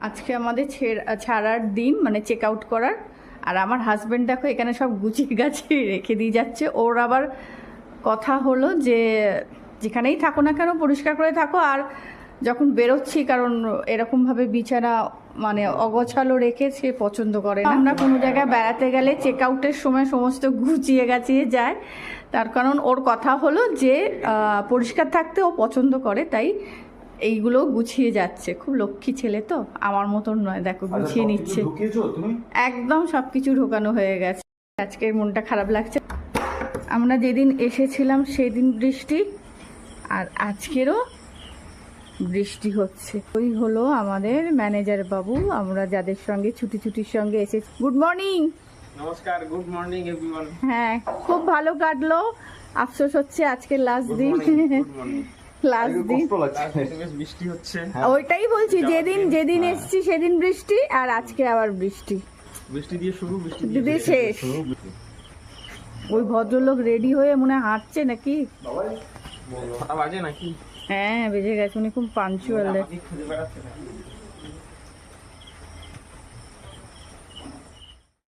আজকে আমাদের ছাড়ার দিন, মানে চেক আউট করার। আর আমার হাজব্যান্ড দেখো এখানে সব গুছিয়ে গাছিয়ে রেখে দিয়ে যাচ্ছে। ওর আবার কথা হলো যে যেখানেই থাকো না কেন পরিষ্কার করে থাকো, আর যখন বেরোচ্ছি, কারণ এরকমভাবে বিছানা মানে অগোছালো রেখে সে পছন্দ করে না। আমরা কোনো জায়গায় বেড়াতে গেলে চেক আউটের সময় সমস্ত গুছিয়ে গাছিয়ে যায়, তার কারণ ওর কথা হলো যে পরিষ্কার থাকতে ও পছন্দ করে, তাই এইগুলো গুছিয়ে যাচ্ছে। খুব লক্ষ্মী ছেলে তো, আমার মতন নয়, দেখো গুছিয়ে নিচ্ছে। একদম সবকিছু ঢোকানো হয়ে গেছে। আজকের মনটা খারাপ লাগছে। আমরা যেদিন এসেছিলাম সেদিন বৃষ্টি, আর আজকেরও বৃষ্টি হচ্ছে। ওই হলো আমাদের ম্যানেজার বাবু, আমরা যাদের সঙ্গে ছুটির সঙ্গে এসেছি। Good morning. নমস্কার, গুড মর্নিং এভরিওয়ান। হ্যাঁ, খুব ভালো কাটলো। আফসোস হচ্ছে আজকে লাস্ট দিন। লাস্ট দিন বৃষ্টি হচ্ছে। ওইটাই বলছি, যেদিন এসেছি সেদিন বৃষ্টি, আর আজকে আবার বৃষ্টি। বৃষ্টি দিয়ে শুরু, বৃষ্টি দিয়ে শেষ। ওই ভদ্রলোক রেডি হয়ে মনে হয় হাঁটছে নাকি? ছটা বাজে নাকি? হ্যাঁ বেজে গেছে, উনি খুব পাঞ্চুয়াল। খুঁজে বেড়াচ্ছে।